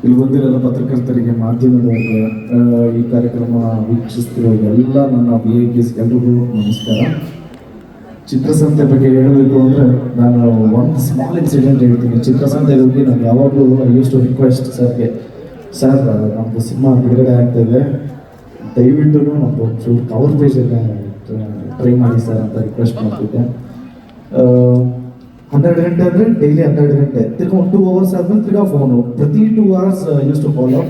ಇಲ್ಲಿ ಬಂದಿರೋ ಪತ್ರಕರ್ತರಿಗೆ, ಮಾಧ್ಯಮದವರಿಗೆ, ಈ ಕಾರ್ಯಕ್ರಮ ವೀಕ್ಷಿಸ್ತಿರೋ ಎಲ್ಲ ನನ್ನ VIPs ಎಲ್ರಿಗೂ ನಮಸ್ಕಾರ. ಚಿತ್ರಸಂತೆ ಬಗ್ಗೆ ಹೇಳಬೇಕು ಅಂದರೆ ನಾನು ಒಂದು ಸ್ಮಾಲ್ ಇನ್ಸಿಡೆಂಟ್ ಹೇಳ್ತೀನಿ. ಚಿತ್ರಸಂತೆ ಬಗ್ಗೆ ನಾನು ಯಾವಾಗಲೂ ಯೂಸ್ ಟು ರಿಕ್ವೆಸ್ಟ್ ಸರ್ಗೆ, ಸರ್ ನಮ್ಮದು ಸಿನಿಮಾ ಬಿಡುಗಡೆ ಆಗ್ತಾಯಿದೆ, ದಯವಿಟ್ಟು ನಮ್ಮದು ಒಂಚೂರು ಕವರ್ ಪೇಜನ್ನು ಟ್ರೈ ಮಾಡಿ ಸರ್ ಅಂತ ರಿಕ್ವೆಸ್ಟ್ ಮಾಡ್ತಿದ್ದೆ. 12 ಗಂಟೆ ಅಂದರೆ ಡೈಲಿ 12 ಗಂಟೆ, ತಿರ್ಗಿ 2 hours ಆದ್ಮೇಲೆ ತಿರ್ಗಾ ಫೋನು, ಪ್ರತಿ 2 hours use to follow.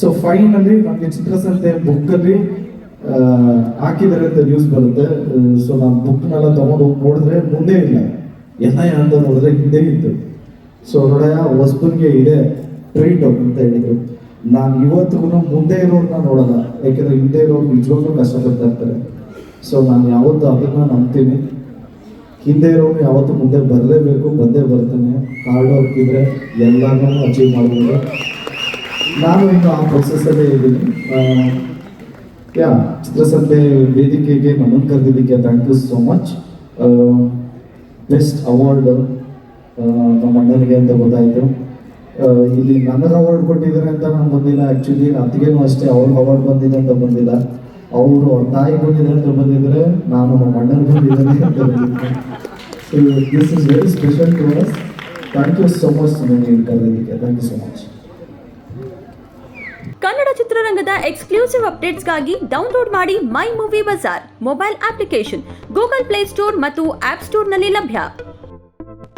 So finally ನಮಗೆ ಚಿತ್ರಸಂತೆ ಬುಕ್ಕಲ್ಲಿ ಹಾಕಿದ್ದಾರೆ ಅಂತ ನ್ಯೂಸ್ ಬರುತ್ತೆ. ಸೊ ನಾನು ಬುಕ್ನೆಲ್ಲ ತೊಗೊಂಡು ಹೋಗಿ ನೋಡಿದ್ರೆ ಮುಂದೆ ಇಲ್ಲ, ಎಲ್ಲ ಅಂತ ನೋಡಿದ್ರೆ ಹಿಂದೆ ಇತ್ತು. ಸೊ ನೋಡಯ್ಯ ಹೊಸಬನಿಗೆ ಇದೆ ಟ್ರೀಟ್ ಅಂತ ಹೇಳಿದ್ರು. ನಾನು ಇವತ್ತಿಗೂ ಮುಂದೆ ಇರೋರನ್ನ ನೋಡೋಲ್ಲ, ಯಾಕೆಂದರೆ ಹಿಂದೆ ಇರೋರು ನಿಜವಾಗ್ಲೂ ಕಷ್ಟಪಡ್ತಾ ಇರ್ತಾರೆ. ಸೊ ನಾನು ಯಾವತ್ತೂ ಅದನ್ನು ನಂಬ್ತೀನಿ, ಹಿಂದೆ ಇರೋನು ಯಾವತ್ತೂ ಮುಂದೆ ಬರಲೇಬೇಕು, ಬಂದೇ ಬರ್ತಾನೆ. ಹಾರ್ಡ್ ವರ್ಕ್ ಇದ್ದರೆ ಎಲ್ಲನೂ ಅಚೀವ್ ಮಾಡ್ಬೋದು. ನಾನು ಇನ್ನು ಆ ಪ್ರೊಸೆಸ್ಸಲ್ಲೇ ಇದ್ದೀನಿ. ಚಿತ್ರಸಂತೆ ವೇದಿಕೆಗೆ ನನ್ನನ್ನು ಕರೆದಿದ್ದಕ್ಕೆ thank you so much. Best award ನಮ್ಮ ಅಣ್ಣನಿಗೆ ಅಂತ ಗೊತ್ತಾಯಿತು. ಇಲ್ಲಿ ನನಗೆ ಅವಾರ್ಡ್ ಕೊಟ್ಟಿದ್ದಾರೆ ಅಂತ ನಾನು ಬಂದಿಲ್ಲ. ಆ್ಯಕ್ಚುಲಿ ಅತ್ತಿಗೆನೂ ಅಷ್ಟೇ, ಅವ್ರಿಗೆ ಅವಾರ್ಡ್ ಬಂದಿದೆ ಅಂತ ಬಂದಿಲ್ಲ, ಅವರು ಅವ್ರ ತಾಯಿ ಬಂದಿದೆ ಅಂತ ಬಂದಿದ್ರೆ, ನಾನು ನಮ್ಮ ಅಣ್ಣನ ಬಂದಿದ್ದೇನೆ ಅಂತ ಬಂದಿದ್ದೆ. So this is very special to us. Thank you so much ನನಗೆ ಕರೆದಿದ್ದಕ್ಕೆ. Thank you so much. Kannada ಚಿತ್ರರಂಗದ ಎಕ್ಸ್ಕ್ಲೂಸಿವ್ ಅಪ್ಡೇಟ್ಸ್ಗಾಗಿ ಡೌನ್ಲೋಡ್ ಮಾಡಿ my movie bazaar mobile application. Google Play Store ಮತ್ತು ಆಪ್ ಸ್ಟೋರ್ನಲ್ಲಿ ಲಭ್ಯ.